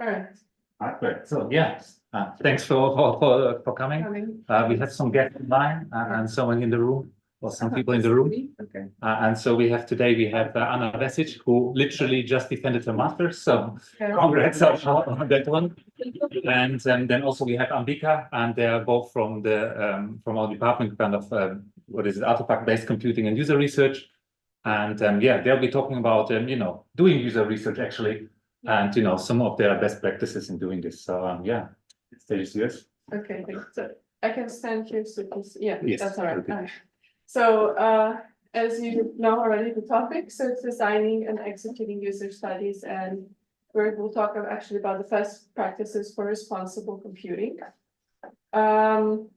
All right. Great. So yeah, thanks for coming. We have some guests online and someone in the room, or some people in the room. Okay. And so we have Anna Vesic, who literally just defended her master's. So congrats on that one. And then also we have Ambika, and they're both from from our department, kind of what is it, artifact-based computing and user research. And yeah, they'll be talking about doing user research actually. And some of their best practices in doing this. So yeah, stage is yours. Okay, thanks. So I can stand here, so yeah, Yes, that's all right. okay. So as you know already, the topic, so it's designing and executing user studies, and we'll talk actually about the best practices for responsible computing. So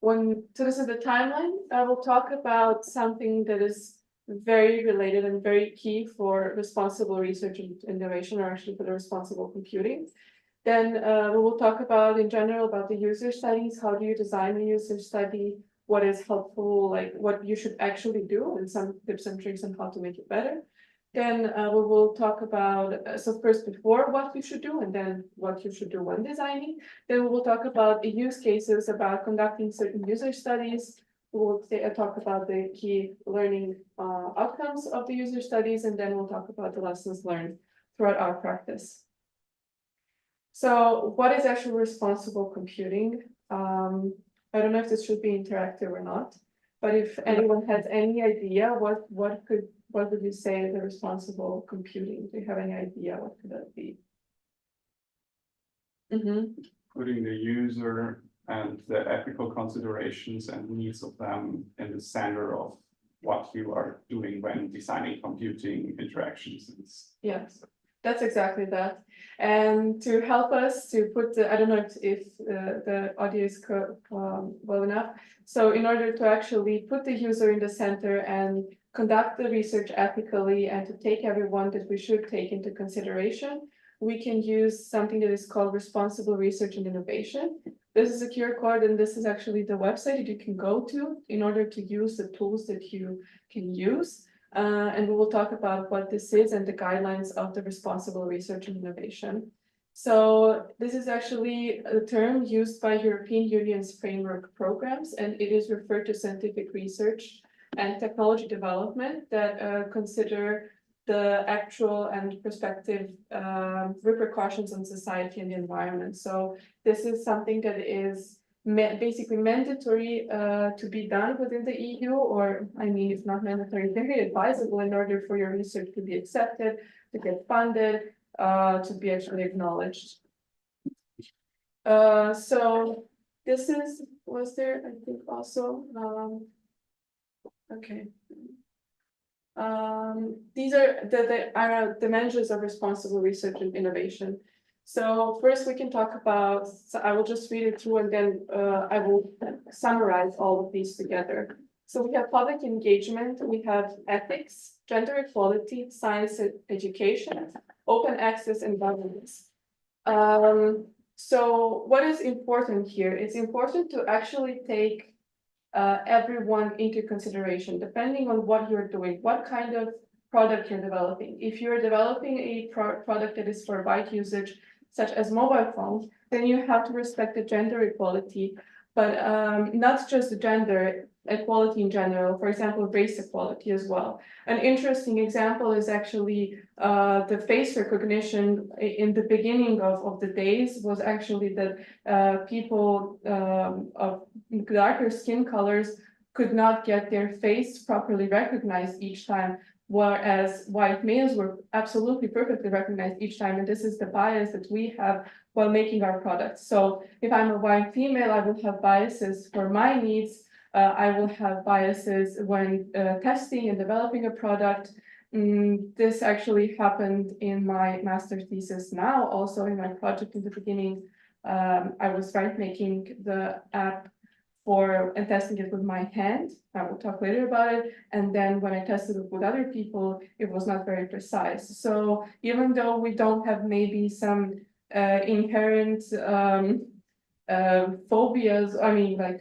this is the timeline. I will talk about something that is very related and very key for responsible research and innovation, or actually for the responsible computing. Then we will talk about in general about the user studies. How do you design a user study? What is helpful, like what you should actually do, and some tips and tricks on how to make it better. Then we will talk about, so first before what you should do, and then what you should do when designing. Then we will talk about the use cases about conducting certain user studies. We will talk about the key learning outcomes of the user studies, and then we'll talk about the lessons learned throughout our practice. So what is actually responsible computing? I don't know if this should be interactive or not, but if anyone has any idea, what would you say the responsible computing? Do you have any idea what could that be? Putting the user and the ethical considerations and needs of them in the center of what you are doing when designing computing interactions. Yes, that's exactly that. And to help us to put the, I don't know if the audio is well enough. So in order to actually put the user in the center and conduct the research ethically, and to take everyone that we should take into consideration, we can use something that is called responsible research and innovation. This is a QR code, and this is actually the website that you can go to in order to use the tools that you can use. And we will talk about what this is and the guidelines of the responsible research and innovation. So this is actually a term used by European Union's framework programs, and it is referred to scientific research and technology development that consider the actual and prospective repercussions on society and the environment. So this is something that is basically mandatory to be done within the EU, or I mean, if not mandatory, very advisable in order for your research to be accepted, to get funded, to be actually acknowledged. So this is, was there, I think also, okay. These are the dimensions of responsible research and innovation. So first we can talk about, so I will just read it through, and then I will summarize all of these together. So we have public engagement, we have ethics, gender equality, science and education, open access, and governance. So what is important here? It's important to actually take everyone into consideration, depending on what you're doing, what kind of product you're developing. If you're developing a product that is for wide usage, such as mobile phones, then you have to respect the gender equality, but not just the gender equality in general, for example, race equality as well. An interesting example is actually the face recognition in the beginning of the days was actually that people of darker skin colors could not get their face properly recognized each time, whereas white males were absolutely perfectly recognized each time. And this is the bias that we have while making our products. So if I'm a white female, I will have biases for my needs. I will have biases when testing and developing a product. This actually happened in my master's thesis now, also in my project in the beginning. I was making the app and testing it with my hand. I will talk later about it. And then when I tested it with other people, it was not very precise. So even though we don't have maybe some inherent phobias, I mean, like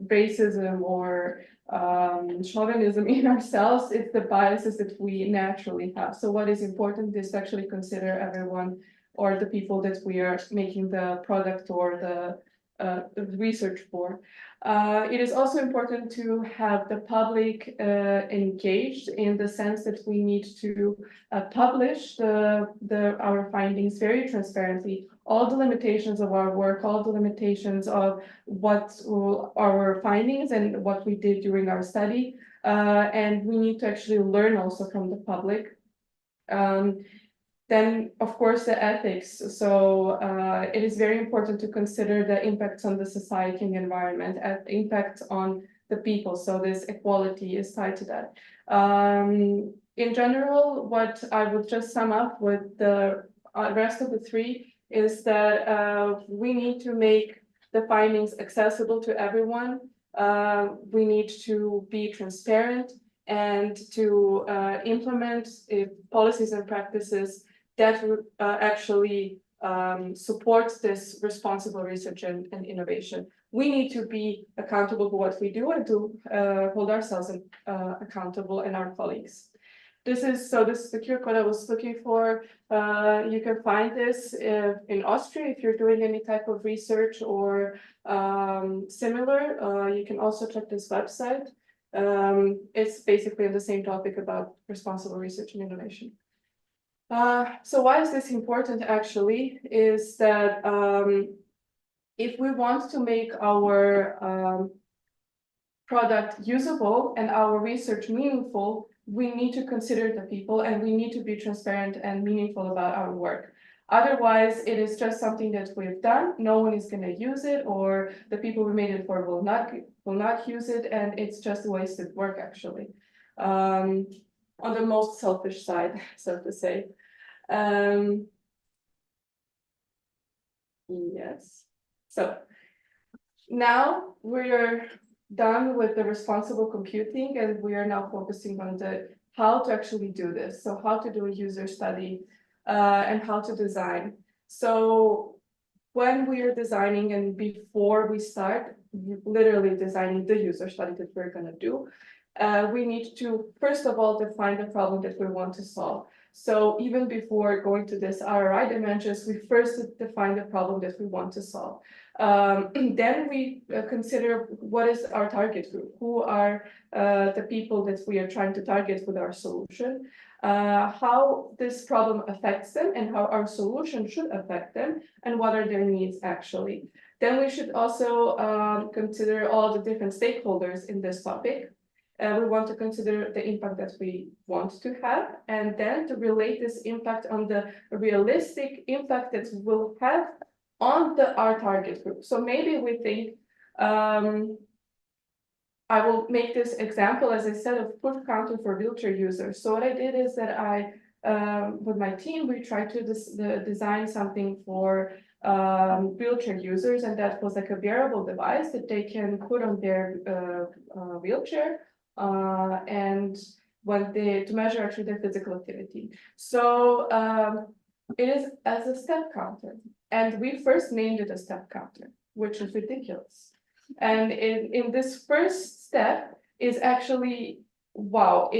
racism or chauvinism in ourselves, it's the biases that we naturally have. So what is important is to actually consider everyone or the people that we are making the product or the research for. It is also important to have the public engaged in the sense that we need to publish our findings very transparently. All the limitations of our work, all the limitations of what our findings and what we did during our study. And we need to actually learn also from the public. Then, of course, the ethics. So it is very important to consider the impacts on the society and the environment, impacts on the people. So this equality is tied to that. In general, what I would just sum up with the rest of the three is that we need to make the findings accessible to everyone. We need to be transparent and to implement policies and practices that would actually support this responsible research and innovation. We need to be accountable for what we do and to hold ourselves accountable and our colleagues. This is the QR code I was looking for. You can find this in Austria if you're doing any type of research or similar. You can also check this website. It's basically on the same topic about responsible research and innovation. So why is this important actually is that if we want to make our product usable and our research meaningful, we need to consider the people and we need to be transparent and meaningful about our work. Otherwise, it is just something that we've done. No one is going to use it, or the people we made it for will not use it, and it's just wasted work actually. On the most selfish side, so to say. Yes. So now we're done with the responsible computing, and we are now focusing on how to actually do this. So how to do a user study and how to design. So when we are designing and before we start literally designing the user study that we're going to do, we need to first of all define the problem that we want to solve. So even before going to this RRI dimensions, we first define the problem that we want to solve. Then we consider what is our target group, who are the people that we are trying to target with our solution, how this problem affects them and how our solution should affect them, and what are their needs actually. Then we should also consider all the different stakeholders in this topic. We want to consider the impact that we want to have, and then to relate this impact on the realistic impact that we'll have on our target group. So maybe we think, I will make this example, as I said, of push counter for wheelchair users. So what I did is that with my team, we tried to design something for wheelchair users, and that was like a wearable device that they can put on their wheelchair. And to measure actually their physical activity. So it is as a step counter, and we first named it a step counter, which is ridiculous. And in this first step is actually, wow,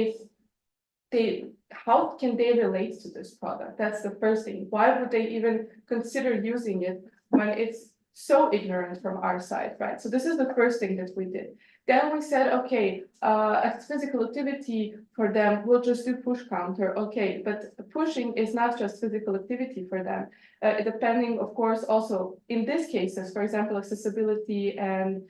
how can they relate to this product? That's the first thing. Why would they even consider using it when it's so ignorant from our side, right? So this is the first thing that we did. Then we said, okay, as physical activity for them, we'll just do push counter. Okay, but pushing is not just physical activity for them. Depending, of course, also in these cases, for example, accessibility and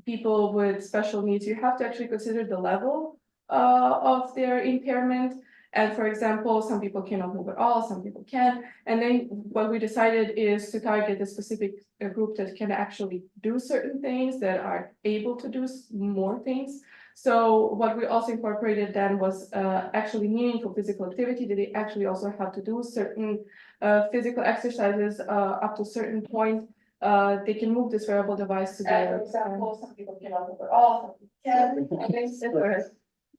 people with special needs, you have to actually consider the level of their impairment. And for example, some people cannot move at all, some people can. And then what we decided is to target a specific group that can actually do certain things, that are able to do more things. So what we also incorporated then was actually meaningful physical activity, that they actually also have to do certain physical exercises up to a certain point. They can move this wearable device to for example, some people cannot move at all, some people can.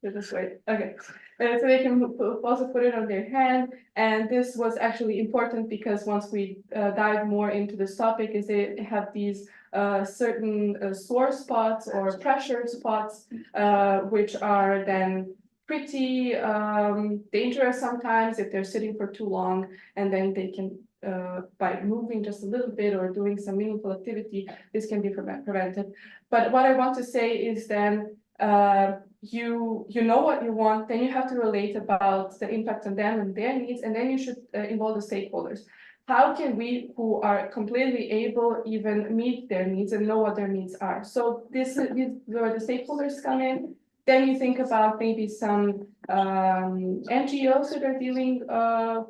This way, okay. So they can also put it on their hand, and this was actually important because once we dive more into this topic, is they have these certain sore spots or pressure spots, which are then pretty dangerous sometimes if they're sitting for too long, and then they can by moving just a little bit or doing some meaningful activity, this can be prevented. But what I want to say is then you know what you want, then you have to relate about the impact on them and their needs, and then you should involve the stakeholders. How can we, who are completely able, even meet their needs and know what their needs are? So this is where the stakeholders come in. Then you think about maybe some NGOs that are dealing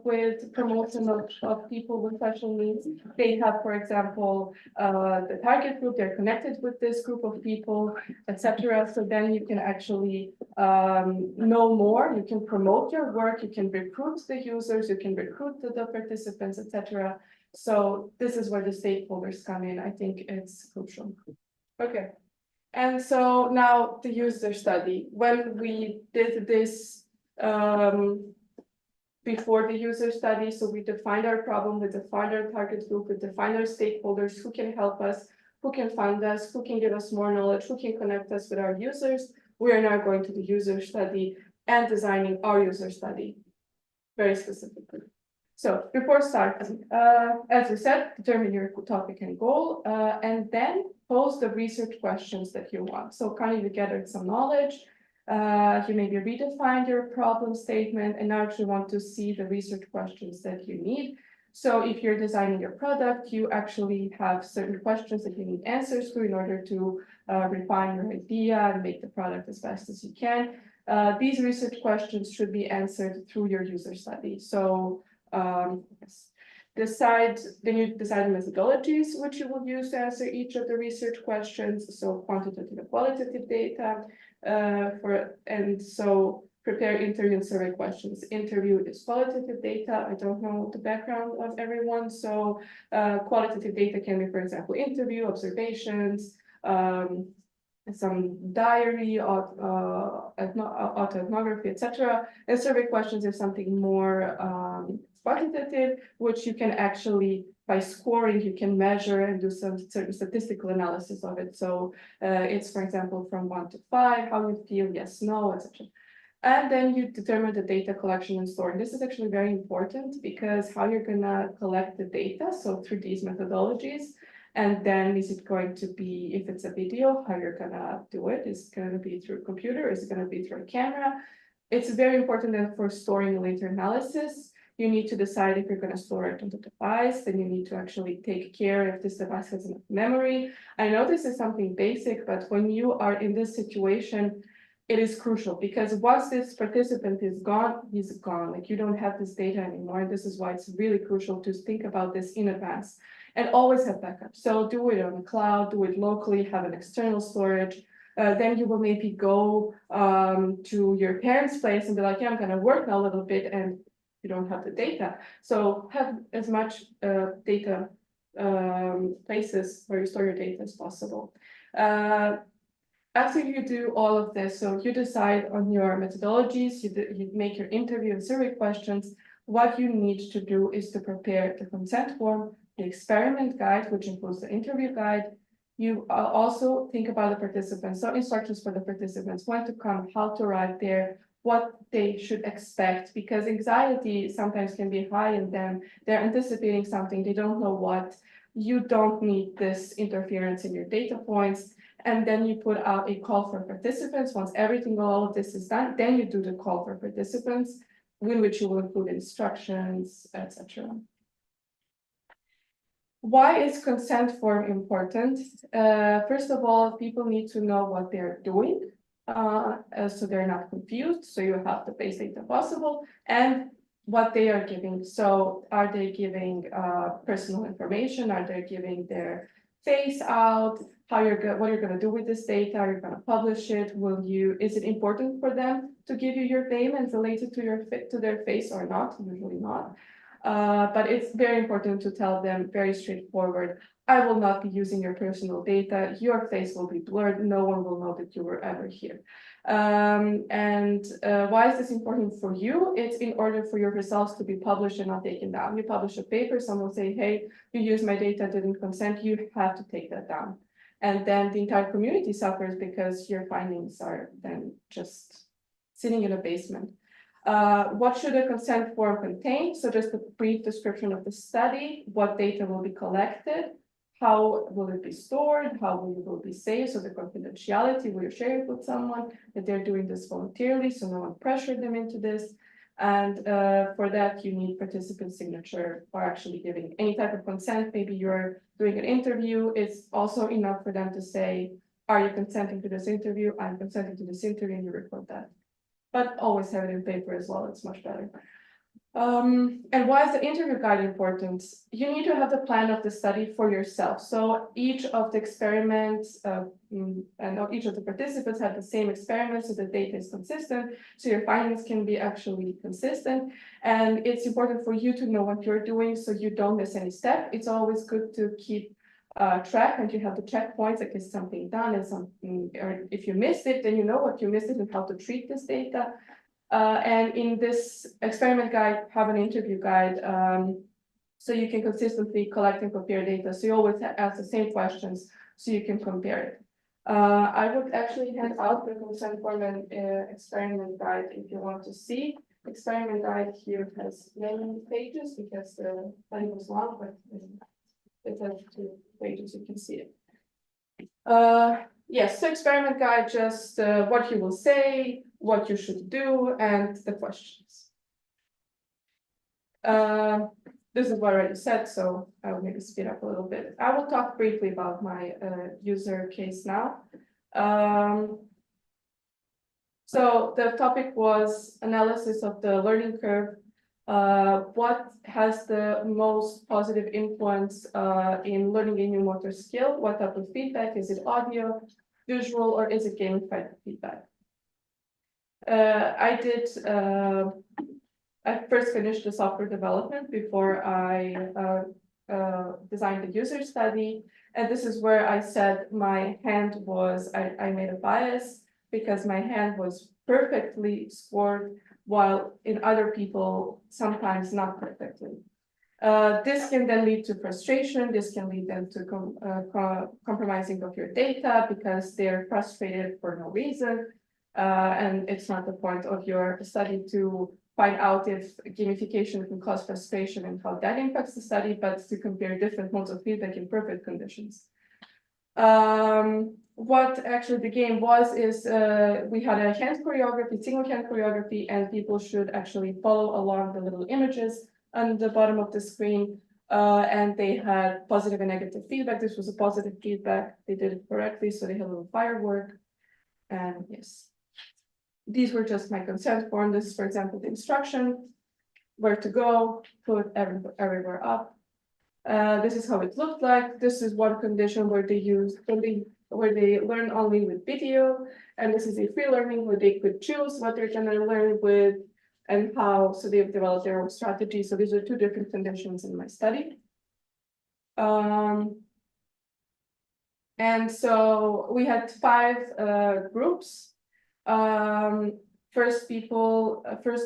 with promotion of people with special needs. They have, for example, the target group, they're connected with this group of people, etc. So then you can actually know more, you can promote your work, you can recruit the users, you can recruit the participants, etc. So this is where the stakeholders come in. I think it's crucial. Okay. And so now the user study, when we did this before the user study, so we defined our problem, we defined our target group, we defined our stakeholders, who can help us, who can fund us, who can give us more knowledge, who can connect us with our users. We are now going to the user study and designing our user study very specifically. So before starting, as we said, determine your topic and goal, and then pose the research questions that you want. So kind of you gathered some knowledge, you maybe redefined your problem statement, and now actually want to see the research questions that you need. So if you're designing your product, you actually have certain questions that you need answers to in order to refine your idea and make the product as best as you can. These research questions should be answered through your user study. So yes. Then you decide methodologies which you will use to answer each of the research questions. So quantitative and qualitative data and so prepare interview and survey questions. Interview is qualitative data. I don't know the background of everyone. So qualitative data can be, for example, interview, observations, some diary, autoethnography, etc. And survey questions is something more quantitative, which you can actually, by scoring, you can measure and do some certain statistical analysis of it. So it's, for example, from 1 to 5, how you feel, yes, no, etc. And then you determine the data collection and storing. This is actually very important because how you're gonna collect the data, so through these methodologies. And then is it going to be, if it's a video, how you're gonna do it? Is it gonna be through a computer? Is it gonna be through a camera? It's very important that for storing later analysis, you need to decide if you're gonna store it on the device, then you need to actually take care if this device has enough memory. I know this is something basic, but when you are in this situation, it is crucial because once this participant is gone, he's gone. Like you don't have this data anymore. And this is why it's really crucial to think about this in advance. And always have backup. So do it on the cloud, do it locally, have an external storage. Then you will maybe go to your parents' place and be like, yeah, I'm gonna work now a little bit, and you don't have the data. So have as much data places where you store your data as possible. After you do all of this, so you decide on your methodologies, you make your interview and survey questions. What you need to do is to prepare the consent form, the experiment guide, which includes the interview guide. You also think about the participants, so instructions for the participants, when to come, how to arrive there, what they should expect, because anxiety sometimes can be high in them. They're anticipating something, they don't know what. You don't need this interference in your data points. And then you put out a call for participants. Once all of this is done, then you do the call for participants, in which you will include instructions, etc. Why is consent form important? First of all, people need to know what they're doing, so they're not confused. So you have the base data possible and what they are giving. So are they giving personal information? Are they giving their face out? What you're going to do with this data? Are you going to publish it? Is it important for them to give you your name and related to their face or not? Usually not. But it's very important to tell them very straightforward. I will not be using your personal data. Your face will be blurred. No one will know that you were ever here. Why is this important for you? It's in order for your results to be published and not taken down. You publish a paper, someone will say, hey, you used my data, didn't consent. You have to take that down. And then the entire community suffers because your findings are then just sitting in a basement. What should a consent form contain? So just a brief description of the study, what data will be collected, how will it be stored, how will it be saved, so the confidentiality, will you share it with someone, that they're doing this voluntarily, so no one pressured them into this. And for that, you need participant signature or actually giving any type of consent. Maybe you're doing an interview. It's also enough for them to say, are you consenting to this interview? I'm consenting to this interview, and you record that. But always have it in paper as well. It's much better. And why is the interview guide important? You need to have the plan of the study for yourself. So each of the experiments and each of the participants have the same experiment, so the data is consistent. So your findings can be actually consistent. And it's important for you to know what you're doing so you don't miss any step. It's always good to keep track, and you have the checkpoints, like is something done, is something, or if you missed it, then you know what you missed it and how to treat this data. And in this experiment guide, have an interview guide, so you can consistently collect and compare data. So you always ask the same questions, so you can compare it. I would actually hand out the consent form and experiment guide if you want to see. Experiment guide here has many pages because the study was long, but it has 2 pages, you can see it. Yes, so experiment guide, just what you will say, what you should do, and the questions. This is what I already said, so I will maybe speed up a little bit. I will talk briefly about my user case now. So the topic was analysis of the learning curve. What has the most positive influence in learning a new motor skill? What type of feedback? Is it audio, visual, or is it gamified feedback? I first finished the software development before I designed the user study. And this is where I said my hand was, I made a bias because my hand was perfectly scored, while in other people, sometimes not perfectly. This can then lead to frustration. This can lead them to compromising of your data because they're frustrated for no reason. And it's not the point of your study to find out if gamification can cause frustration and how that impacts the study, but to compare different modes of feedback in perfect conditions. What actually the game was is we had a hand choreography, single hand choreography, and people should actually follow along the little images on the bottom of the screen. And they had positive and negative feedback. This was a positive feedback. They did it correctly, so they had a little firework. And yes, these were just my consent form. This is, for example, the instruction, where to go, put everywhere up. This is how it looked like. This is one condition where they used where they learn only with video, and this is a free learning where they could choose what they're gonna learn with and how. So they've developed their own strategy. So these are 2 different conditions in my study. And so we had 5 groups. First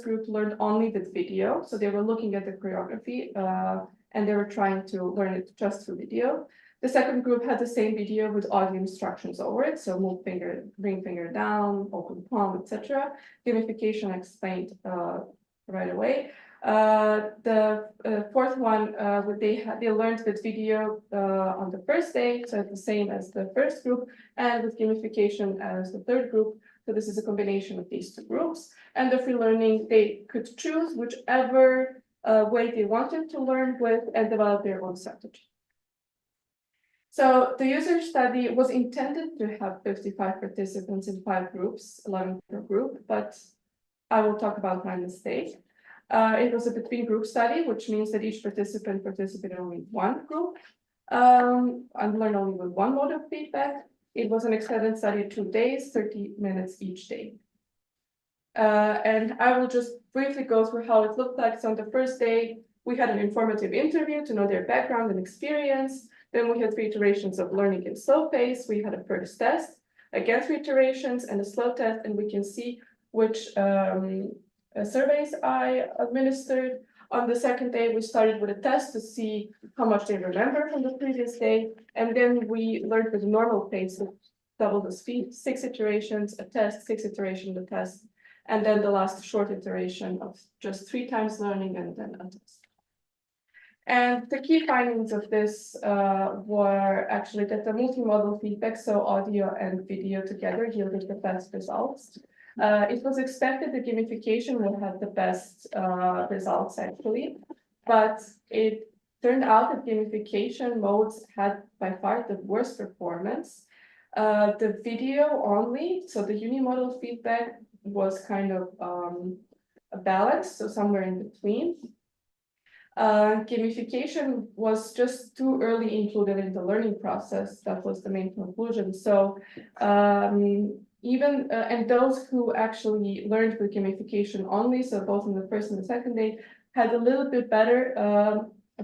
group learned only with video, so they were looking at the choreography and they were trying to learn it just through video. The second group had the same video with audio instructions over it, so move finger, bring finger down, open palm, etc. Gamification explained right away. The fourth one, they learned with video on the first day, so the same as the first group, and with gamification as the third group. So this is a combination of these 2 groups. And the free learning, they could choose whichever way they wanted to learn with and develop their own strategy. So the user study was intended to have 55 participants in 5 groups, 11 per group, but I will talk about my mistake. It was a between group study, which means that each participant participated only in 1 group and learned only with 1 mode of feedback. It was an extended study, 2 days, 30 minutes each day. And I will just briefly go through how it looked like. So on the first day, we had an informative interview to know their background and experience. Then we had 3 iterations of learning in slow pace. We had a first test, again 3 iterations and a slow test, and we can see which surveys I administered. On the second day, we started with a test to see how much they remember from the previous day. And then we learned with a normal pace, so double the speed, 6 iterations, a test, 6 iterations, a test. And then the last short iteration of just 3 times learning and then a test. And the key findings of this were actually that the multimodal feedback, so audio and video together, yielded the best results. It was expected that gamification would have the best results actually, but it turned out that gamification modes had by far the worst performance. The video only, so the unimodal feedback was kind of a balance, so somewhere in between. Gamification was just too early included in the learning process. That was the main conclusion. So even and those who actually learned with gamification only, so both in the first and the second day, had a little bit better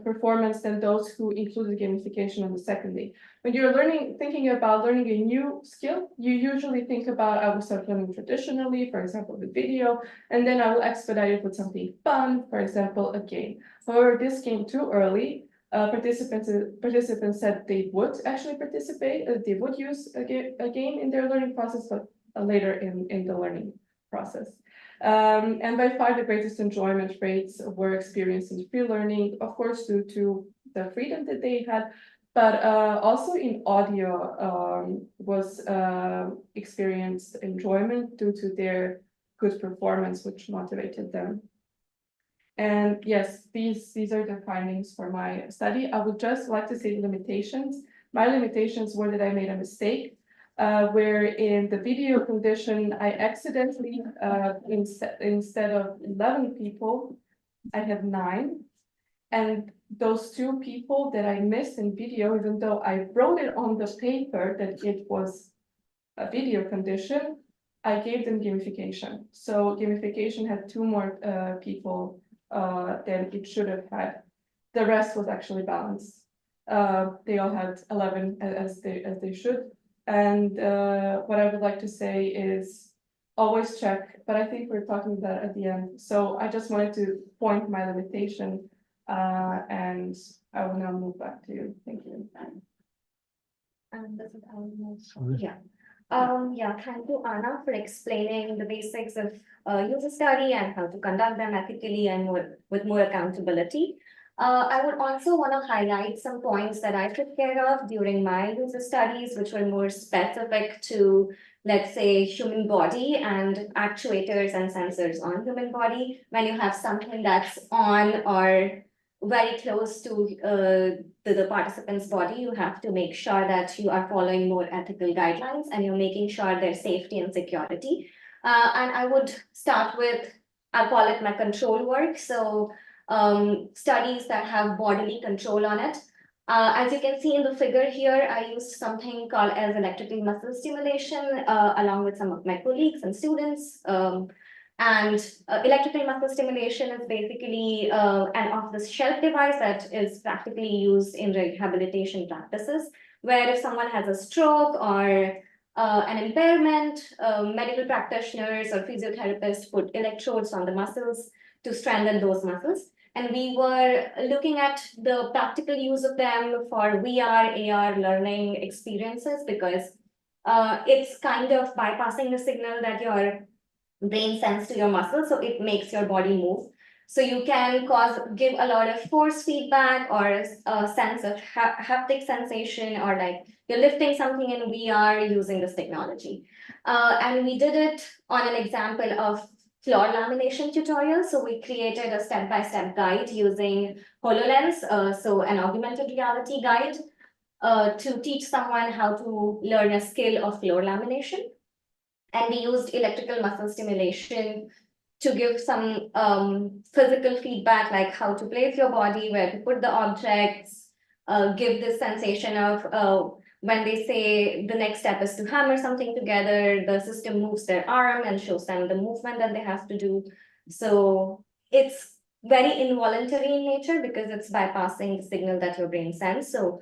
performance than those who included gamification on the second day. When you're thinking about learning a new skill, you usually think about, I will start learning traditionally, for example, with video, and then I will expedite it with something fun, for example, a game. However, this came too early. Participants said they would actually participate, they would use a game in their learning process, but later in the learning process. And by far the greatest enjoyment rates were experienced in free learning, of course, due to the freedom that they had, but also in audio was experienced enjoyment due to their good performance, which motivated them. And yes, these are the findings for my study. I would just like to say limitations. My limitations were that I made a mistake. Where in the video condition, I accidentally, instead of 11 people, I had 9. And those 2 people that I missed in video, even though I wrote it on the paper that it was a video condition, I gave them gamification. So gamification had 2 more people than it should have had. The rest was actually balanced. They all had 11 as they should. And what I would like to say is always check, but I think we're talking about it at the end. So I just wanted to point my limitation and I will now move back to you. Thank you. And this is yeah. Yeah, thank you, Anna, for explaining the basics of user study and how to conduct them ethically and with more accountability. I would also want to highlight some points that I took care of during my user studies, which were more specific to, let's say, human body and actuators and sensors on human body. When you have something that's on or very close to the participant's body, you have to make sure that you are following more ethical guidelines and you're making sure their safety and security. And I would start with, I'll call it my control work. So studies that have bodily control on it. As you can see in the figure here, I used something called as electrical muscle stimulation along with some of my colleagues and students. Electrical muscle stimulation is basically an off-the-shelf device that is practically used in rehabilitation practices, where if someone has a stroke or an impairment, medical practitioners or physiotherapists put electrodes on the muscles to strengthen those muscles. And we were looking at the practical use of them for VR, AR learning experiences because it's kind of bypassing the signal that your brain sends to your muscles, so it makes your body move. So you can give a lot of force feedback or a sense of haptic sensation, or like you're lifting something in VR using this technology. And we did it on an example of floor lamination tutorial. So we created a step-by-step guide using HoloLens, so an augmented reality guide to teach someone how to learn a skill of floor lamination. And we used electrical muscle stimulation to give some physical feedback, like how to place your body, where to put the objects, give this sensation of when they say the next step is to hammer something together, the system moves their arm and shows them the movement that they have to do. So it's very involuntary in nature because it's bypassing the signal that your brain sends. So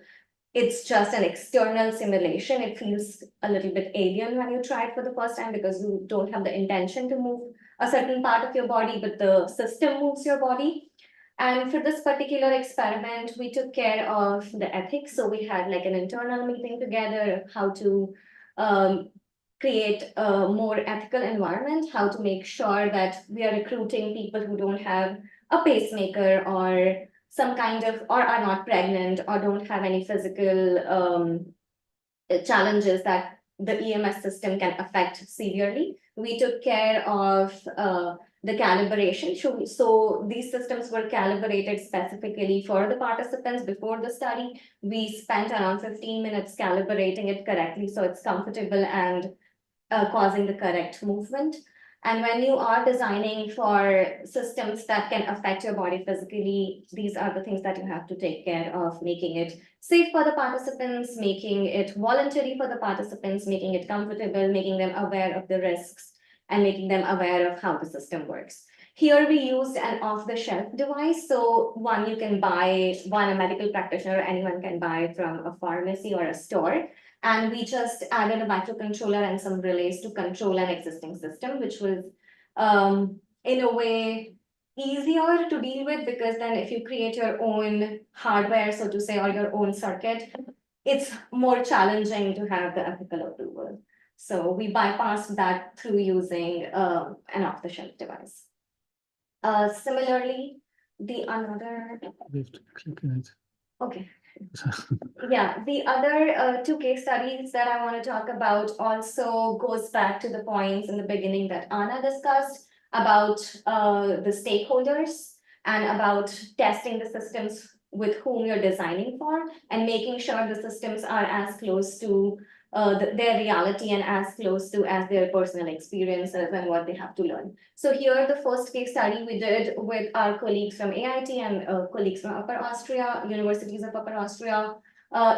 it's just an external simulation. It feels a little bit alien when you try it for the first time because you don't have the intention to move a certain part of your body, but the system moves your body. And for this particular experiment, we took care of the ethics. So we had like an internal meeting together of how to create a more ethical environment, how to make sure that we are recruiting people who don't have a pacemaker or some kind of, or are not pregnant or don't have any physical challenges that the EMS system can affect severely. We took care of the calibration. So these systems were calibrated specifically for the participants before the study. We spent around 15 minutes calibrating it correctly so it's comfortable and causing the correct movement. And when you are designing for systems that can affect your body physically, these are the things that you have to take care of, making it safe for the participants, making it voluntary for the participants, making it comfortable, making them aware of the risks, and making them aware of how the system works. Here we used an off-the-shelf device. So one you can buy, one a medical practitioner, anyone can buy from a pharmacy or a store. And we just added a microcontroller and some relays to control an existing system, which was in a way easier to deal with, because then if you create your own hardware, so to say, or your own circuit, it's more challenging to have the ethical approval. So we bypassed that through using an off-the-shelf device. Similarly, the another. We have to click on it. Okay. Yeah, the other two case studies that I want to talk about also goes back to the points in the beginning that Anna discussed about the stakeholders and about testing the systems with whom you're designing for and making sure the systems are as close to their reality and as close to as their personal experiences and what they have to learn. So here, the first case study we did with our colleagues from AIT and colleagues from Upper Austria, universities of Upper Austria,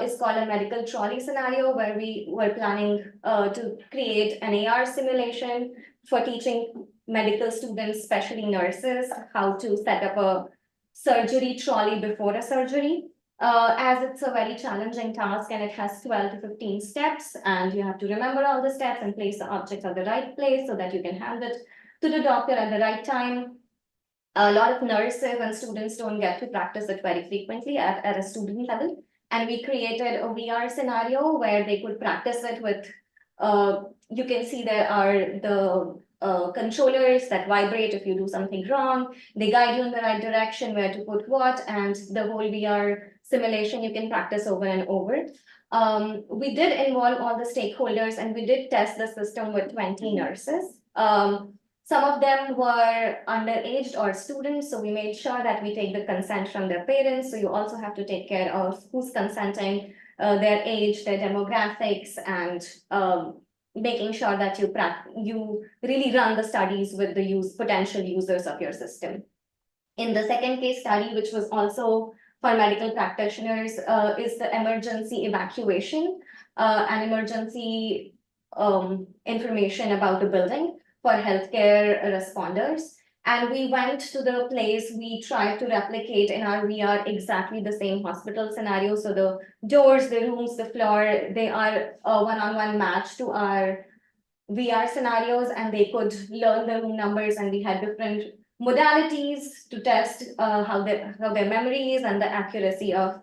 is called a medical trolley scenario, where we were planning to create an AR simulation for teaching medical students, especially nurses, how to set up a surgery trolley before a surgery. As it's a very challenging task and it has 12 to 15 steps, and you have to remember all the steps and place the objects at the right place so that you can hand it to the doctor at the right time. A lot of nurses and students don't get to practice it very frequently at a student level. And we created a VR scenario where they could practice it with, you can see there are the controllers that vibrate if you do something wrong. They guide you in the right direction, where to put what, and the whole VR simulation you can practice over and over. We did involve all the stakeholders and we did test the system with 20 nurses. Some of them were underaged or students, so we made sure that we take the consent from their parents. So you also have to take care of who's consenting, their age, their demographics, and making sure that you really run the studies with the potential users of your system. In the second case study, which was also for medical practitioners, is the emergency evacuation and emergency information about the building for healthcare responders. And we went to the place, we tried to replicate in our VR exactly the same hospital scenario. So the doors, the rooms, the floor, they are a one-on-one match to our VR scenarios, and they could learn the room numbers, and we had different modalities to test how their memory is and the accuracy of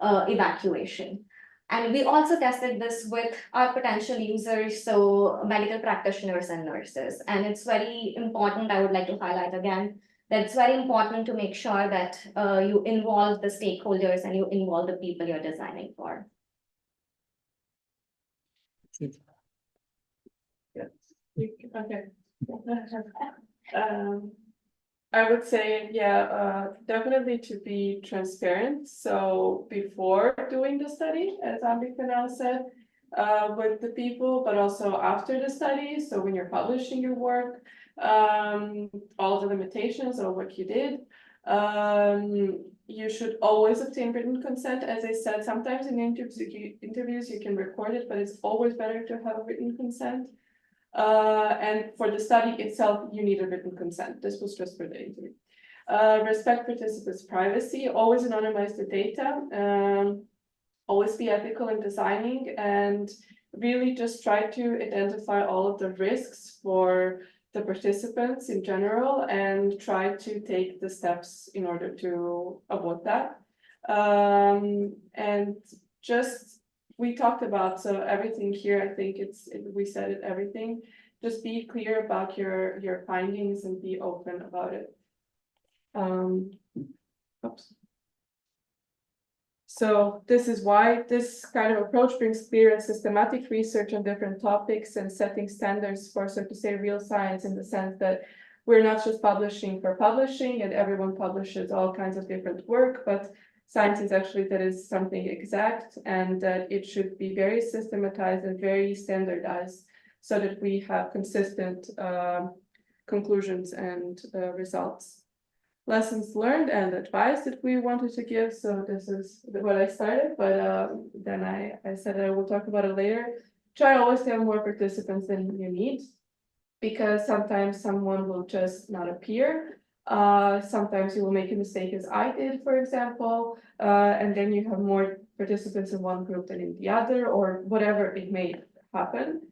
evacuation. And we also tested this with our potential users, so medical practitioners and nurses. And it's very important, I would like to highlight again, that it's very important to make sure that you involve the stakeholders and you involve the people you're designing for. Okay. I would say, definitely to be transparent. So before doing the study, as Ambika now said, with the people, but also after the study. So when you're publishing your work, all the limitations of what you did, you should always obtain written consent. As I said, sometimes in interviews you can record it, but it's always better to have a written consent. And for the study itself, you need a written consent. This was just for the interview. Respect participants' privacy, always anonymize the data, always be ethical in designing, and really just try to identify all of the risks for the participants in general and try to take the steps in order to avoid that. And just we talked about, so everything here, I think we said it, everything. Just be clear about your findings and be open about it. Oops. So this is why this kind of approach brings clear and systematic research on different topics and setting standards for, so to say, real science, in the sense that we're not just publishing for publishing and everyone publishes all kinds of different work, but science is actually that is something exact, and that it should be very systematized and very standardized so that we have consistent conclusions and results. Lessons learned and advice that we wanted to give. So this is what I started, but then I said I will talk about it later. Try always to have more participants than you need, because sometimes someone will just not appear. Sometimes you will make a mistake, as I did, for example, and then you have more participants in one group than in the other, or whatever it may happen.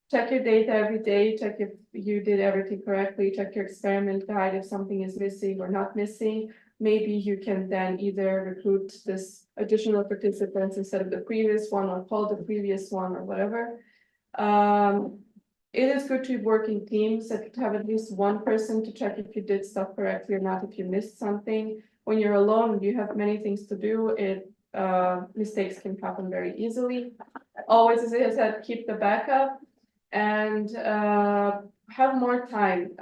Check your data every day, check if you did everything correctly, check your experiment guide if something is missing or not missing. Maybe you can then either recruit this additional participants instead of the previous one, or call the previous one, or whatever. It is good to work in teams, that have at least one person to check if you did stuff correctly or not, if you missed something. When you're alone, you have many things to do, mistakes can happen very easily. Always, as I said, keep the backup. And have more time.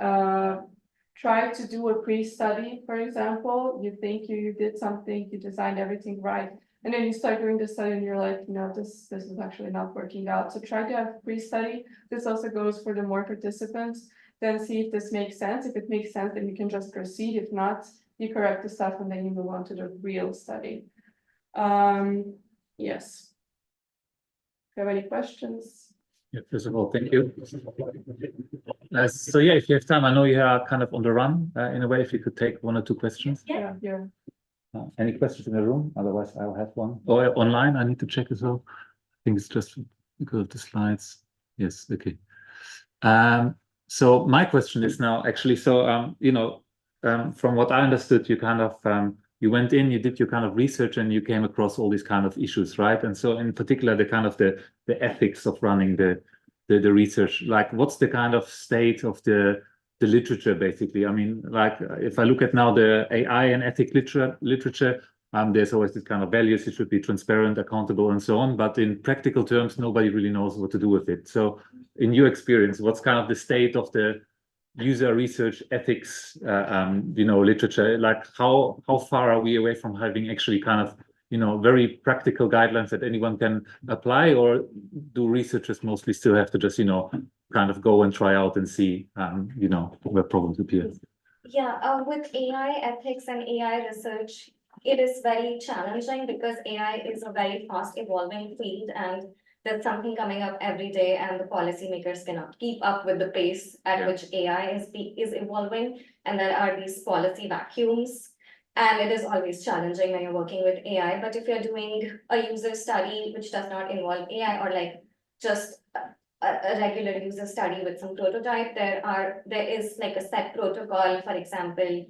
Try to do a pre-study, for example. You think you did something, you designed everything right, and then you start doing the study and you're like, no, this is actually not working out. So try to have pre-study. This also goes for the more participants. Then see if this makes sense. If it makes sense, then you can just proceed. If not, you correct the stuff and then you move on to the real study. Yes. Do you have any questions? Yeah, first of all, thank you. So yeah, if you have time, I know you are kind of on the run in a way. If you could take 1 or 2 questions. Yeah. Any questions in the room? Otherwise, I'll have one. Or online, I need to check as well. I think it's just because of the slides. Yes, okay. So my question is now actually, so from what I understood, you kind of you went in, you did your kind of research, and you came across all these kind of issues, right? And so in particular, the kind of the ethics of running the research, like what's the kind of state of the literature, basically? I mean, like if I look at now the AI and ethic literature, there's always this kind of values, it should be transparent, accountable, and so on. But in practical terms, nobody really knows what to do with it. So in your experience, what's kind of the state of the user research ethics, literature? Like how far are we away from having actually kind of, very practical guidelines that anyone can apply, or do researchers mostly still have to just, kind of go and try out and see, where problems appear? Yeah, with AI ethics and AI research, it is very challenging because AI is a very fast evolving field, and there's something coming up every day, and the policymakers cannot keep up with the pace at which AI is evolving, and there are these policy vacuums. And it is always challenging when you're working with AI. But if you're doing a user study which does not involve AI, or like just a regular user study with some prototype, there is like a set protocol, for example,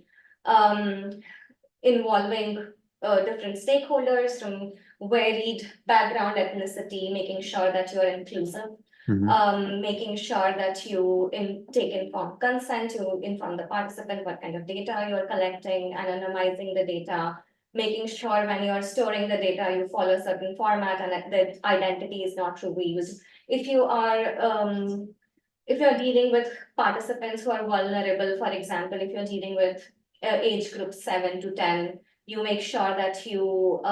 involving different stakeholders from varied background, ethnicity, making sure that you're inclusive. Making sure that you take informed consent, you inform the participant what kind of data you're collecting, anonymizing the data, making sure when you're storing the data, you follow a certain format and that the identity is not revealed. If you're dealing with participants who are vulnerable, for example, if you're dealing with age group 7 to 10, you make sure that you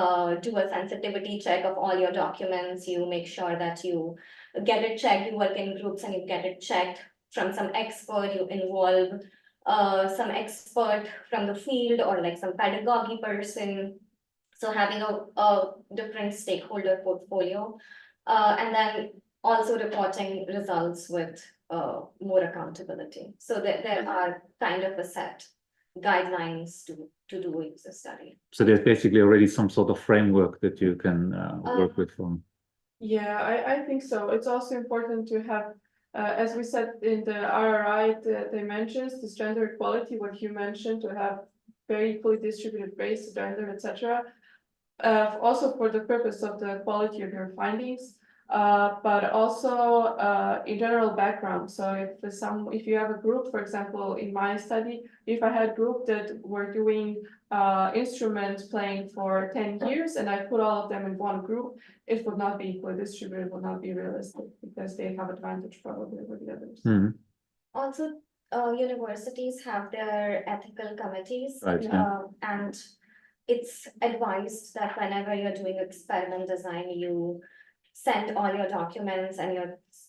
do a sensitivity check of all your documents. You make sure that you get it checked. You work in groups and you get it checked from some expert. You involve some expert from the field, or like some pedagogy person. So having a different stakeholder portfolio, and then also reporting results with more accountability. So there are kind of a set guidelines to do user study. So there's basically already some sort of framework that you can work with from. Yeah, I think so. It's also important to have, as we said in the RRI, the dimensions, this gender equality, what you mentioned, to have very equally distributed race, gender, etc. also for the purpose of the quality of your findings, but also in general background. So if you have a group, for example, in my study, if I had a group that were doing instrument playing for 10 years and I put all of them in one group, it would not be equally distributed, would not be realistic because they have advantage probably over the others. Mhm. Also, universities have their ethical committees. Right, yeah. And it's advised that whenever you're doing experiment design, you send all your documents and you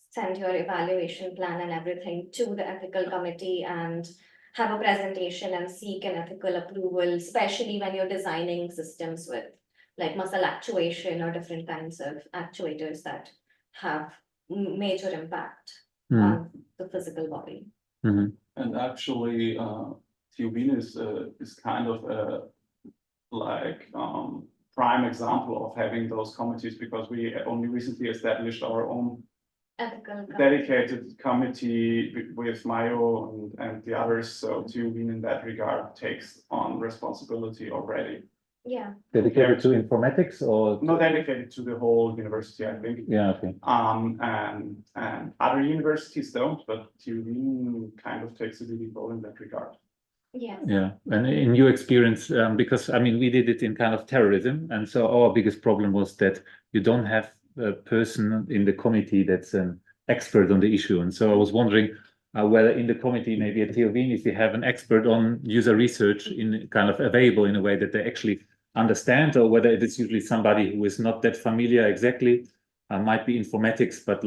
send your evaluation plan and everything to the ethical committee and have a presentation and seek an ethical approval, especially when you're designing systems with like muscle actuation or different kinds of actuators that have major impact on the physical body. Mhm. And actually, Theobin is kind of a prime example of having those committees, because we only recently established our own Ethical dedicated committee with Mayo and the others. So Theobin in that regard takes on responsibility already. Yeah. Dedicated to informatics or? Not dedicated to the whole university, I think. Yeah, okay. And other universities don't, but Theobin kind of takes a leading role in that regard. Yes. Yeah, and in your experience, because I mean, we did it in kind of terrorism, and so our biggest problem was that you don't have a person in the committee that's an expert on the issue. And so I was wondering whether in the committee, maybe at TOVIN, if you have an expert on user research in kind of available in a way that they actually understand, or whether it is usually somebody who is not that familiar exactly, might be informatics, but